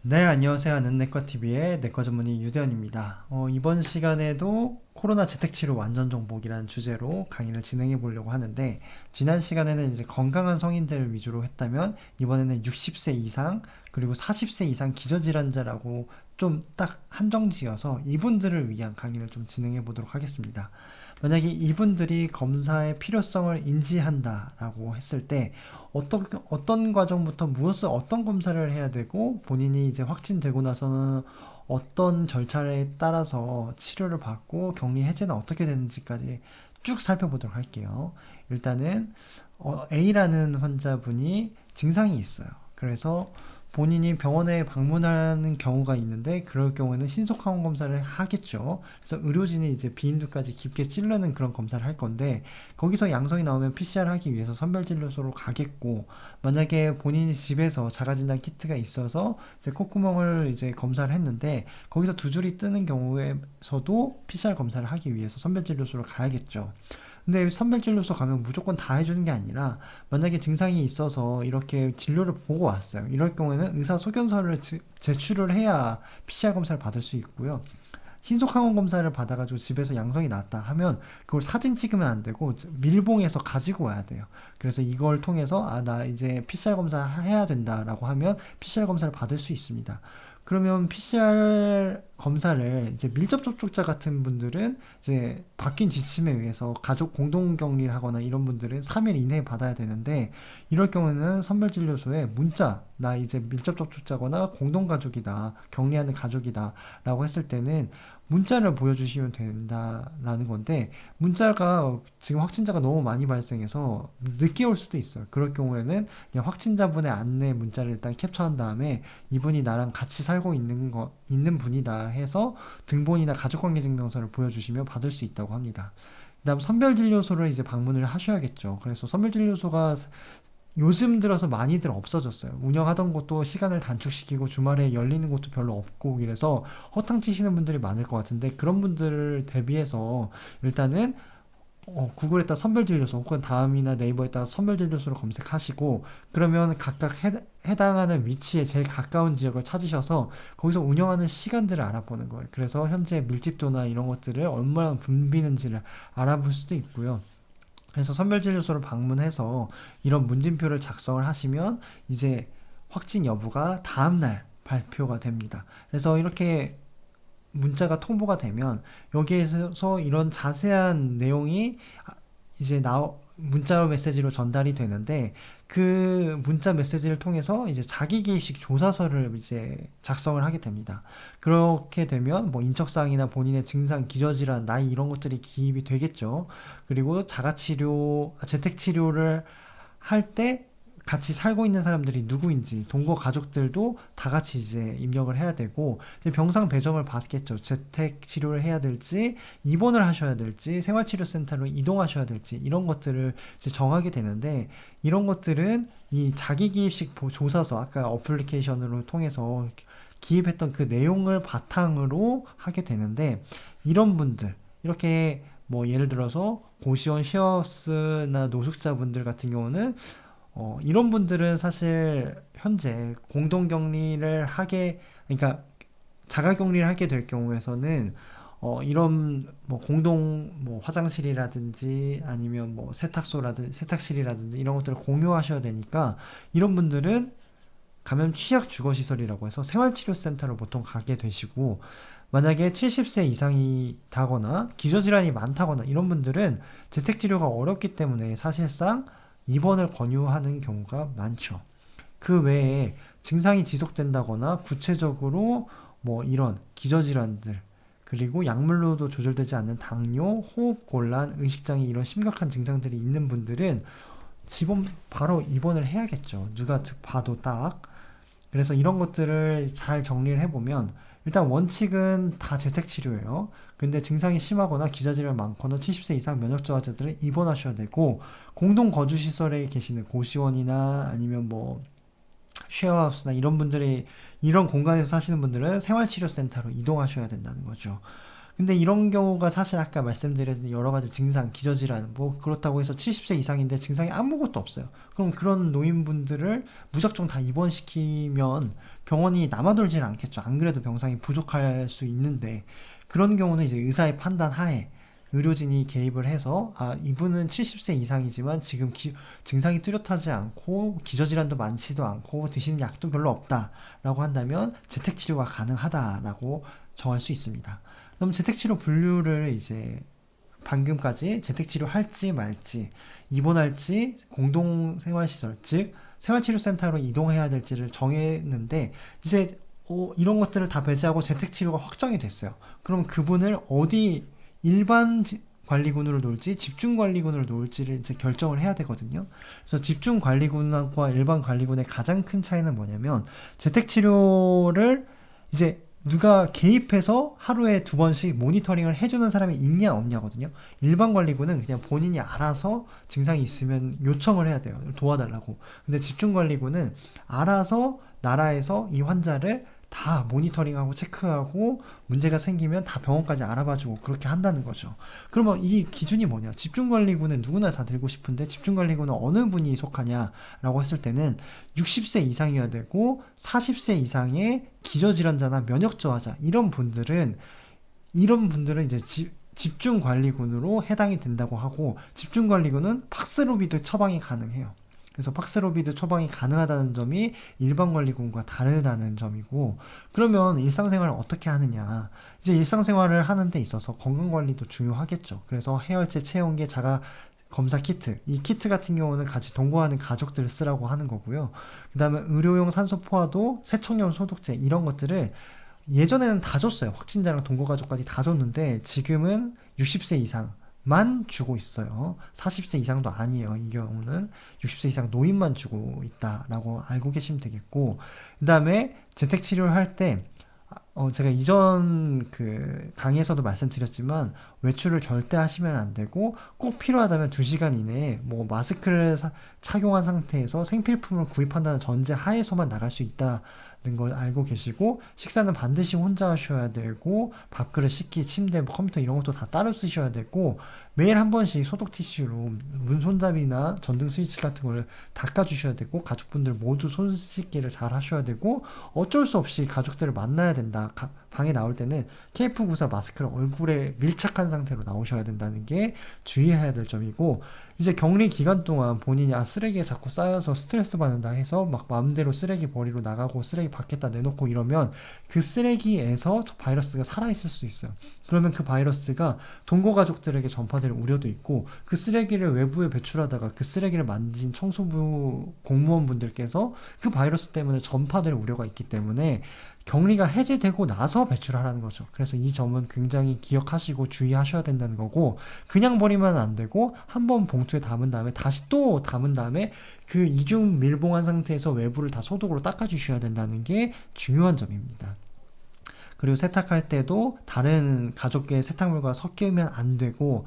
네, 안녕하세요. 는내과TV의 내과 전문의 유대현입니다. 이번 시간에도 코로나 재택치료 완전 정복이라는 주제로 강의를 진행해 보려고 하는데, 지난 시간에는 이제 건강한 성인들을 위주로 했다면, 이번에는 60세 이상, 그리고 40세 이상 기저질환자라고 좀 딱 한정지어서 이분들을 위한 강의를 좀 진행해 보도록 하겠습니다. 만약에 이분들이 검사의 필요성을 인지한다라고 했을 때 어떤 과정부터 무엇을 어떤 검사를 해야 되고 본인이 이제 확진되고 나서는 어떤 절차에 따라서 치료를 받고 격리 해제는 어떻게 되는지까지 쭉 살펴보도록 할게요. 일단은 A라는 환자분이 증상이 있어요. 그래서 본인이 병원에 방문하는 경우가 있는데 그럴 경우에는 신속항원 검사를 하겠죠. 그래서 의료진이 이제 비인두까지 깊게 찌르는 그런 검사를 할 건데 거기서 양성이 나오면 PCR 하기 위해서 선별진료소로 가겠고, 만약에 본인이 집에서 자가진단 키트가 있어서 이제 콧구멍을 이제 검사를 했는데 거기서 두 줄이 뜨는 경우에서도 PCR 검사를 하기 위해서 선별진료소로 가야겠죠. 근데 선별진료소 가면 무조건 다 해주는 게 아니라 만약에 증상이 있어서 이렇게 진료를 보고 왔어요. 이럴 경우에는 의사소견서를 제출을 해야 PCR 검사를 받을 수 있고요. 신속항원 검사를 받아가지고 집에서 양성이 났다 하면 그걸 사진 찍으면 안 되고 밀봉해서 가지고 와야 돼요. 그래서 이걸 통해서 나 이제 PCR 검사 해야 된다라고 하면 PCR 검사를 받을 수 있습니다. 그러면 PCR 검사를 이제 밀접 접촉자 같은 분들은 이제 바뀐 지침에 의해서 가족 공동 격리를 하거나 이런 분들은 3일 이내에 받아야 되는데, 이럴 경우는 선별진료소에 문자, 나 이제 밀접 접촉자거나 공동 가족이다, 격리하는 가족이다 라고 했을 때는 문자를 보여주시면 된다라는 건데, 문자가 지금 확진자가 너무 많이 발생해서 늦게 올 수도 있어요. 그럴 경우에는 그냥 확진자분의 안내 문자를 일단 캡처한 다음에 이분이 나랑 같이 살고 있는 분이다 해서 등본이나 가족관계증명서를 보여주시면 받을 수 있다고 합니다. 그다음 선별진료소를 이제 방문을 하셔야겠죠. 그래서 선별진료소가 요즘 들어서 많이들 없어졌어요. 운영하던 곳도 시간을 단축시키고 주말에 열리는 곳도 별로 없고 이래서 허탕치시는 분들이 많을 것 같은데, 그런 분들을 대비해서 일단은 구글에다 선별진료소 혹은 다음이나 네이버에다가 선별진료소를 검색하시고, 그러면 각각 해당하는 위치에 제일 가까운 지역을 찾으셔서 거기서 운영하는 시간들을 알아보는 거예요. 그래서 현재 밀집도나 이런 것들을 얼마나 붐비는지를 알아볼 수도 있고요. 그래서 선별진료소를 방문해서 이런 문진표를 작성을 하시면 이제 확진 여부가 다음날 발표가 됩니다. 그래서 이렇게 문자가 통보가 되면 여기에서 이런 자세한 내용이 이제 문자 메시지로 전달이 되는데, 그 문자 메시지를 통해서 이제 자기 개입식 조사서를 이제 작성을 하게 됩니다. 그렇게 되면 뭐 인적사항이나 본인의 증상, 기저질환, 나이 이런 것들이 기입이 되겠죠. 그리고 재택치료를 할 때 같이 살고 있는 사람들이 누구인지, 동거 가족들도 다 같이 이제 입력을 해야 되고, 이제 병상 배정을 받겠죠. 재택 치료를 해야 될지, 입원을 하셔야 될지, 생활치료센터로 이동하셔야 될지, 이런 것들을 이제 정하게 되는데, 이런 것들은 이 자기기입식 조사서, 아까 어플리케이션으로 통해서 기입했던 그 내용을 바탕으로 하게 되는데, 이런 분들, 이렇게 뭐 예를 들어서 고시원 쉐어스나 노숙자분들 같은 경우는 이런 분들은 사실 현재 공동격리를 그러니까 자가격리를 하게 될 경우에서는 이런 뭐 공동 뭐 화장실이라든지 아니면 뭐 세탁실이라든지 이런 것들을 공유하셔야 되니까, 이런 분들은 감염 취약 주거시설이라고 해서 생활치료센터를 보통 가게 되시고, 만약에 70세 이상이다거나 기저질환이 많다거나 이런 분들은 재택치료가 어렵기 때문에 사실상 입원을 권유하는 경우가 많죠. 그 외에 증상이 지속된다거나 구체적으로 뭐 이런 기저질환들, 그리고 약물로도 조절되지 않는 당뇨, 호흡곤란, 의식장애 이런 심각한 증상들이 있는 분들은 바로 입원을 해야겠죠. 누가 봐도 딱. 그래서 이런 것들을 잘 정리를 해보면 일단 원칙은 다 재택치료예요. 근데 증상이 심하거나 기저질환 많거나 70세 이상 면역저하자들은 입원하셔야 되고, 공동 거주시설에 계시는 고시원이나 아니면 뭐 쉐어하우스나 이런 공간에서 사시는 분들은 생활치료센터로 이동하셔야 된다는 거죠. 근데 이런 경우가 사실 아까 말씀드린 여러 가지 증상, 기저질환, 뭐 그렇다고 해서 70세 이상인데 증상이 아무것도 없어요. 그럼 그런 노인분들을 무작정 다 입원시키면 병원이 남아돌지는 않겠죠. 안 그래도 병상이 부족할 수 있는데, 그런 경우는 이제 의사의 판단 하에 의료진이 개입을 해서, 아, 이분은 70세 이상이지만 지금 증상이 뚜렷하지 않고 기저질환도 많지도 않고 드시는 약도 별로 없다라고 한다면 재택치료가 가능하다라고 정할 수 있습니다. 그럼 재택치료 분류를 이제 방금까지 재택치료 할지 말지, 입원할지, 공동생활시설, 즉 생활치료센터로 이동해야 될지를 정했는데, 이제 이런 것들을 다 배제하고 재택치료가 확정이 됐어요. 그럼 그분을 어디 일반 관리군으로 놓을지 집중관리군으로 놓을지를 이제 결정을 해야 되거든요. 그래서 집중관리군과 일반 관리군의 가장 큰 차이는 뭐냐면, 재택치료를 이제 누가 개입해서 하루에 2번씩 모니터링을 해주는 사람이 있냐 없냐거든요. 일반 관리군은 그냥 본인이 알아서 증상이 있으면 요청을 해야 돼요. 도와달라고. 근데 집중관리군은 알아서 나라에서 이 환자를 다 모니터링하고 체크하고 문제가 생기면 다 병원까지 알아봐주고 그렇게 한다는 거죠. 그러면 이 기준이 뭐냐? 집중관리군은 누구나 다 들고 싶은데 집중관리군은 어느 분이 속하냐라고 했을 때는 60세 이상이어야 되고 40세 이상의 기저질환자나 면역저하자 이런 분들은 이제 집중관리군으로 해당이 된다고 하고, 집중관리군은 팍스로비드 처방이 가능해요. 그래서 팍스로비드 처방이 가능하다는 점이 일반 관리군과 다르다는 점이고, 그러면 일상생활을 어떻게 하느냐? 이제 일상생활을 하는 데 있어서 건강관리도 중요하겠죠. 그래서 해열제, 체온계, 자가 검사 키트, 이 키트 같은 경우는 같이 동거하는 가족들을 쓰라고 하는 거고요. 그 다음에 의료용 산소 포화도, 세척용 소독제 이런 것들을 예전에는 다 줬어요. 확진자랑 동거가족까지 다 줬는데 지금은 60세 이상만 주고 있어요. 40세 이상도 아니에요. 이 경우는 60세 이상 노인만 주고 있다라고 알고 계시면 되겠고, 그 다음에 재택치료를 할 때 제가 이전 그 강의에서도 말씀드렸지만 외출을 절대 하시면 안 되고, 꼭 필요하다면 2시간 이내에 뭐 마스크를 착용한 상태에서 생필품을 구입한다는 전제 하에서만 나갈 수 있다는 걸 알고 계시고, 식사는 반드시 혼자 하셔야 되고, 밥그릇, 식기, 침대, 컴퓨터 이런 것도 다 따로 쓰셔야 되고, 매일 한 번씩 소독 티슈로 문 손잡이나 전등 스위치 같은 걸 닦아주셔야 되고, 가족분들 모두 손 씻기를 잘 하셔야 되고, 어쩔 수 없이 가족들을 만나야 된다. 방에 나올 때는 KF94 마스크를 얼굴에 밀착한 상태로 나오셔야 된다는 게 주의해야 될 점이고, 이제 격리 기간 동안 본인이 쓰레기에 자꾸 쌓여서 스트레스 받는다 해서 막 마음대로 쓰레기 버리러 나가고 쓰레기 밖에다 내놓고 이러면 그 쓰레기에서 바이러스가 살아있을 수 있어요. 그러면 그 바이러스가 동거 가족들에게 전파될 우려도 있고, 그 쓰레기를 외부에 배출하다가 그 쓰레기를 만진 청소부 공무원분들께서 그 바이러스 때문에 전파될 우려가 있기 때문에 격리가 해제되고 나서 배출하라는 거죠. 그래서 이 점은 굉장히 기억하시고 주의하셔야 된다는 거고, 그냥 버리면 안 되고 한 번 봉투에 담은 다음에 다시 또 담은 다음에 그 이중 밀봉한 상태에서 외부를 다 소독으로 닦아주셔야 된다는 게 중요한 점입니다. 그리고 세탁할 때도 다른 가족의 세탁물과 섞이면 안 되고,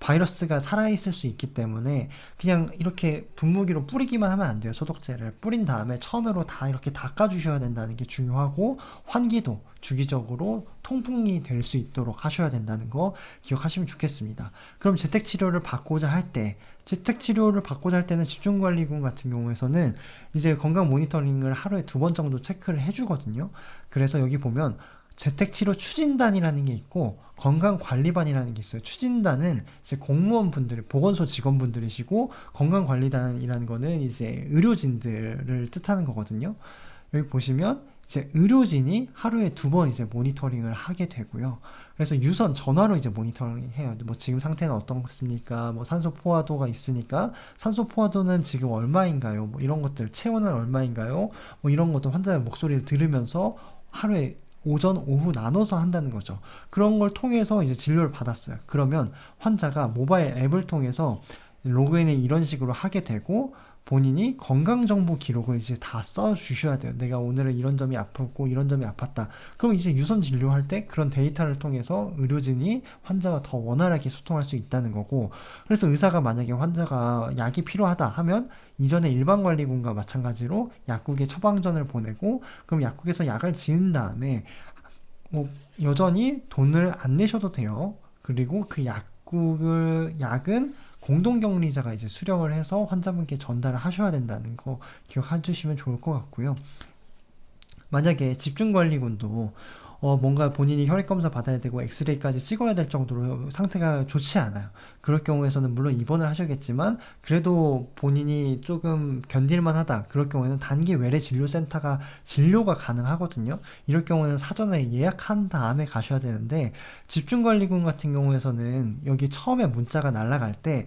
바이러스가 살아있을 수 있기 때문에 그냥 이렇게 분무기로 뿌리기만 하면 안 돼요. 소독제를 뿌린 다음에 천으로 다 이렇게 닦아주셔야 된다는 게 중요하고, 환기도 주기적으로 통풍이 될 수 있도록 하셔야 된다는 거 기억하시면 좋겠습니다. 그럼 재택치료를 받고자 할 때는 집중관리군 같은 경우에서는 이제 건강 모니터링을 하루에 2번 정도 체크를 해주거든요. 그래서 여기 보면 재택치료 추진단이라는 게 있고 건강관리반이라는 게 있어요. 추진단은 이제 공무원분들, 보건소 직원분들이시고, 건강관리단이라는 거는 이제 의료진들을 뜻하는 거거든요. 여기 보시면 이제 의료진이 하루에 2번 이제 모니터링을 하게 되고요. 그래서 유선 전화로 이제 모니터링 해요. 뭐 지금 상태는 어떻습니까? 뭐 산소 포화도가 있으니까 산소 포화도는 지금 얼마인가요? 뭐 이런 것들, 체온은 얼마인가요? 뭐 이런 것도 환자의 목소리를 들으면서 하루에 오전, 오후 나눠서 한다는 거죠. 그런 걸 통해서 이제 진료를 받았어요. 그러면 환자가 모바일 앱을 통해서 로그인을 이런 식으로 하게 되고, 본인이 건강정보 기록을 이제 다 써주셔야 돼요. 내가 오늘은 이런 점이 아팠고 이런 점이 아팠다. 그럼 이제 유선 진료할 때 그런 데이터를 통해서 의료진이 환자와 더 원활하게 소통할 수 있다는 거고, 그래서 의사가 만약에 환자가 약이 필요하다 하면 이전에 일반관리군과 마찬가지로 약국에 처방전을 보내고, 그럼 약국에서 약을 지은 다음에 뭐 여전히 돈을 안 내셔도 돼요. 그리고 그 약은 공동격리자가 이제 수령을 해서 환자분께 전달을 하셔야 된다는 거 기억해 주시면 좋을 것 같고요. 만약에 집중관리군도 뭔가 본인이 혈액 검사 받아야 되고 엑스레이까지 찍어야 될 정도로 상태가 좋지 않아요. 그럴 경우에서는 물론 입원을 하셔야겠지만 그래도 본인이 조금 견딜만 하다. 그럴 경우에는 단기 외래 진료센터가 진료가 가능하거든요. 이럴 경우는 사전에 예약한 다음에 가셔야 되는데 집중관리군 같은 경우에서는 여기 처음에 문자가 날아갈 때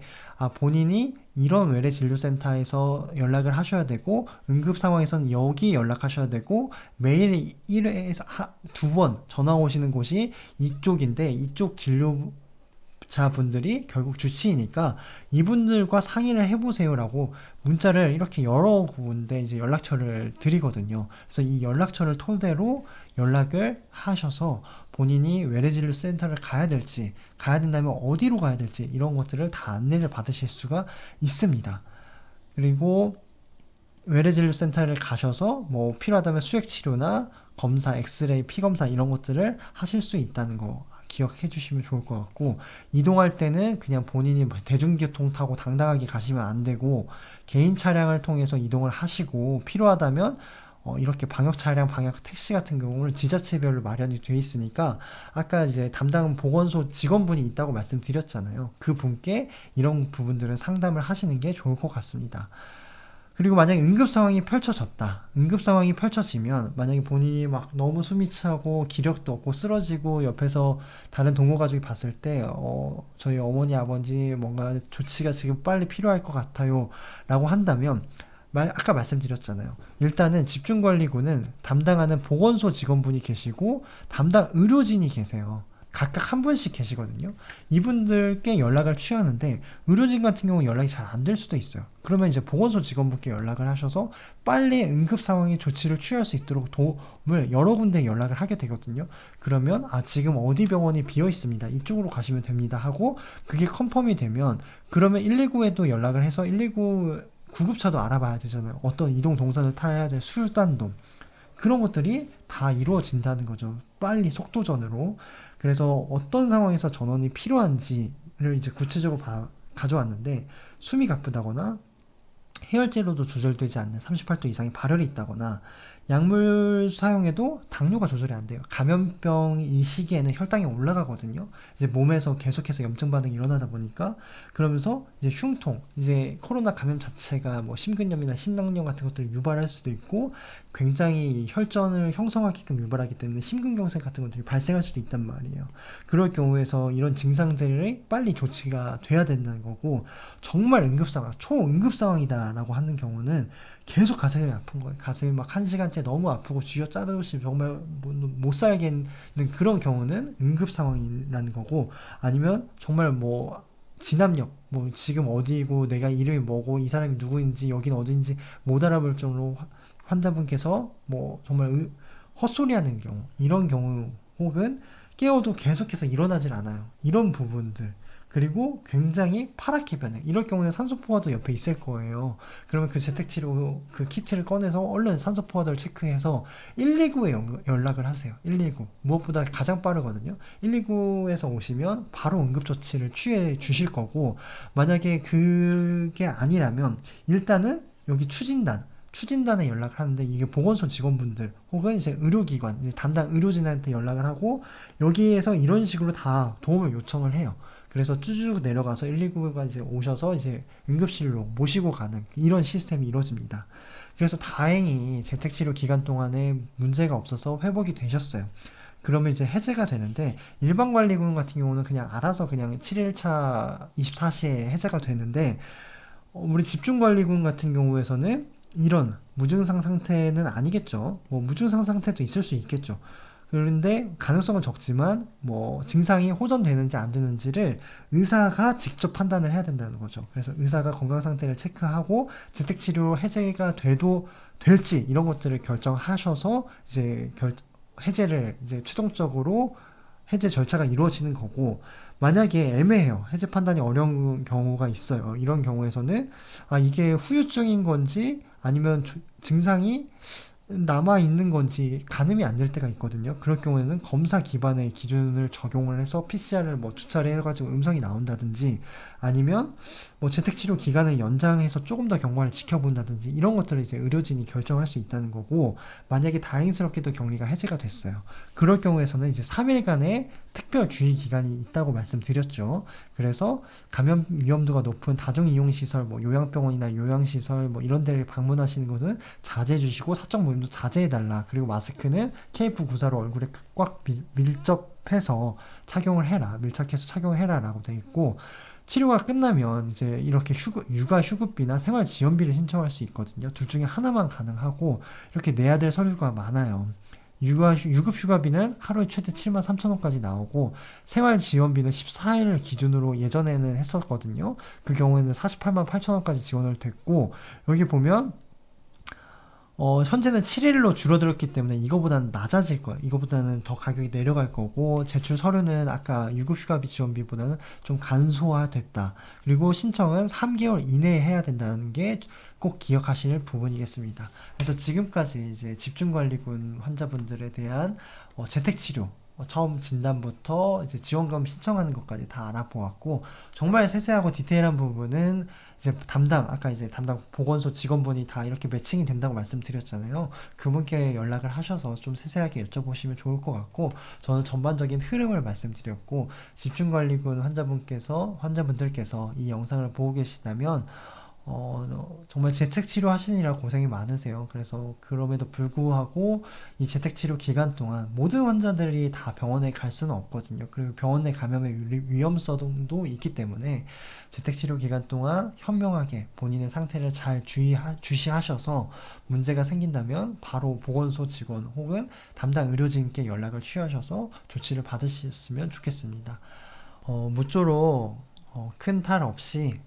본인이 이런 외래 진료센터에서 연락을 하셔야 되고 응급 상황에서는 여기 연락하셔야 되고 매일 1회에서 2번 전화 오시는 곳이 이쪽인데 이쪽 진료자분들이 결국 주치의니까 이분들과 상의를 해보세요라고 문자를 이렇게 여러 군데 이제 연락처를 드리거든요. 그래서 이 연락처를 토대로 연락을 하셔서 본인이 외래진료센터를 가야 될지, 가야 된다면 어디로 가야 될지 이런 것들을 다 안내를 받으실 수가 있습니다. 그리고 외래진료센터를 가셔서 뭐 필요하다면 수액치료나 검사, 엑스레이, 피검사 이런 것들을 하실 수 있다는 거 기억해 주시면 좋을 것 같고, 이동할 때는 그냥 본인이 대중교통 타고 당당하게 가시면 안 되고 개인 차량을 통해서 이동을 하시고, 필요하다면 이렇게 방역 차량, 방역 택시 같은 경우는 지자체별로 마련이 돼 있으니까 아까 이제 담당 보건소 직원분이 있다고 말씀드렸잖아요. 그 분께 이런 부분들은 상담을 하시는 게 좋을 것 같습니다. 그리고 만약에 응급 상황이 펼쳐졌다. 응급 상황이 펼쳐지면 만약에 본인이 막 너무 숨이 차고 기력도 없고 쓰러지고 옆에서 다른 동료 가족이 봤을 때 저희 어머니 아버지 뭔가 조치가 지금 빨리 필요할 것 같아요 라고 한다면 아까 말씀드렸잖아요. 일단은 집중관리군은 담당하는 보건소 직원분이 계시고 담당 의료진이 계세요. 각각 한 분씩 계시거든요. 이분들께 연락을 취하는데 의료진 같은 경우 연락이 잘 안 될 수도 있어요. 그러면 이제 보건소 직원분께 연락을 하셔서 빨리 응급 상황에 조치를 취할 수 있도록 도움을 여러 군데 연락을 하게 되거든요. 그러면 지금 어디 병원이 비어 있습니다. 이쪽으로 가시면 됩니다 하고 그게 컨펌이 되면 그러면 119에도 연락을 해서 119 구급차도 알아봐야 되잖아요. 어떤 이동 동선을 타야 될 수단도 그런 것들이 다 이루어진다는 거죠. 빨리 속도전으로. 그래서 어떤 상황에서 전원이 필요한지를 이제 구체적으로 가져왔는데 숨이 가쁘다거나 해열제로도 조절되지 않는 38도 이상의 발열이 있다거나 약물 사용에도 당뇨가 조절이 안 돼요. 감염병이 이 시기에는 혈당이 올라가거든요. 이제 몸에서 계속해서 염증 반응이 일어나다 보니까 그러면서 이제 흉통, 이제 코로나 감염 자체가 뭐 심근염이나 심낭염 같은 것들을 유발할 수도 있고 굉장히 혈전을 형성하게끔 유발하기 때문에 심근경색 같은 것들이 발생할 수도 있단 말이에요. 그럴 경우에서 이런 증상들이 빨리 조치가 돼야 된다는 거고 정말 응급 상황, 초응급 상황이다라고 하는 경우는 계속 가슴이 아픈 거예요. 가슴이 막 1시간째 너무 아프고 쥐어 짜듯이 정말 못 살겠는 그런 경우는 응급 상황이라는 거고, 아니면 정말 뭐 진압력, 뭐 지금 어디고 내가 이름이 뭐고 이 사람이 누구인지 여긴 어딘지 못 알아볼 정도로 환자분께서 뭐 정말 헛소리하는 경우, 이런 경우 혹은 깨워도 계속해서 일어나질 않아요. 이런 부분들. 그리고 굉장히 파랗게 변해. 이럴 경우는 산소포화도 옆에 있을 거예요. 그러면 그 재택치료 그 키트를 꺼내서 얼른 산소포화도를 체크해서 119에 연락을 하세요. 119. 무엇보다 가장 빠르거든요. 119에서 오시면 바로 응급조치를 취해 주실 거고, 만약에 그게 아니라면 일단은 여기 추진단에 연락을 하는데, 이게 보건소 직원분들 혹은 이제 의료기관, 이제 담당 의료진한테 연락을 하고 여기에서 이런 식으로 다 도움을 요청을 해요. 그래서 쭈쭈 내려가서 119가 이제 오셔서 이제 응급실로 모시고 가는 이런 시스템이 이루어집니다. 그래서 다행히 재택치료 기간 동안에 문제가 없어서 회복이 되셨어요. 그러면 이제 해제가 되는데, 일반관리군 같은 경우는 그냥 알아서 그냥 7일차 24시에 해제가 되는데, 우리 집중관리군 같은 경우에서는 이런 무증상 상태는 아니겠죠. 뭐 무증상 상태도 있을 수 있겠죠. 그런데 가능성은 적지만 뭐 증상이 호전되는지 안 되는지를 의사가 직접 판단을 해야 된다는 거죠. 그래서 의사가 건강 상태를 체크하고 재택치료 해제가 될지 이런 것들을 결정하셔서 이제 해제를 이제 최종적으로 해제 절차가 이루어지는 거고, 만약에 애매해요. 해제 판단이 어려운 경우가 있어요. 이런 경우에서는 이게 후유증인 건지 아니면 증상이 남아 있는 건지 가늠이 안 될 때가 있거든요. 그럴 경우에는 검사 기반의 기준을 적용을 해서 PCR을 뭐 주차를 해가지고 음성이 나온다든지, 아니면 뭐 재택치료 기간을 연장해서 조금 더 경과를 지켜본다든지, 이런 것들을 이제 의료진이 결정할 수 있다는 거고, 만약에 다행스럽게도 격리가 해제가 됐어요. 그럴 경우에서는 이제 3일간의 특별 주의 기간이 있다고 말씀드렸죠. 그래서 감염 위험도가 높은 다중이용시설, 뭐 요양병원이나 요양시설 뭐 이런 데를 방문하시는 것은 자제해 주시고, 사적 모임도 자제해 달라. 그리고 마스크는 KF94로 얼굴에 꽉 밀접해서 착용을 해라. 밀착해서 착용해라 라고 되어 있고, 치료가 끝나면 이제 이렇게 육아 휴급비나 생활 지원비를 신청할 수 있거든요. 둘 중에 하나만 가능하고, 이렇게 내야 될 서류가 많아요. 유급 휴가비는 하루에 최대 7만 3천 원까지 나오고, 생활 지원비는 14일 기준으로 예전에는 했었거든요. 그 경우에는 48만 8천 원까지 지원을 됐고, 여기 보면 현재는 7일로 줄어들었기 때문에 이거보다는 낮아질 거예요. 이거보다는 더 가격이 내려갈 거고, 제출 서류는 아까 유급휴가비 지원비보다는 좀 간소화됐다. 그리고 신청은 3개월 이내에 해야 된다는 게 꼭 기억하실 부분이겠습니다. 그래서 지금까지 이제 집중관리군 환자분들에 대한 재택치료, 처음 진단부터 이제 지원금 신청하는 것까지 다 알아보았고, 정말 세세하고 디테일한 부분은 이제 아까 이제 담당 보건소 직원분이 다 이렇게 매칭이 된다고 말씀드렸잖아요. 그분께 연락을 하셔서 좀 세세하게 여쭤보시면 좋을 것 같고, 저는 전반적인 흐름을 말씀드렸고, 집중관리군 환자분들께서 이 영상을 보고 계시다면 정말 재택치료 하시느라 고생이 많으세요. 그래서 그럼에도 불구하고 이 재택치료 기간 동안 모든 환자들이 다 병원에 갈 수는 없거든요. 그리고 병원 내 감염의 위험성도 있기 때문에 재택치료 기간 동안 현명하게 본인의 상태를 잘 주시하셔서, 문제가 생긴다면 바로 보건소 직원 혹은 담당 의료진께 연락을 취하셔서 조치를 받으셨으면 좋겠습니다. 무쪼록 큰 탈 없이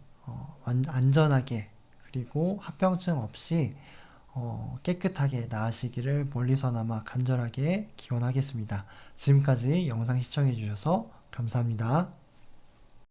안전하게, 그리고 합병증 없이 깨끗하게 나으시기를 멀리서나마 간절하게 기원하겠습니다. 지금까지 영상 시청해 주셔서 감사합니다.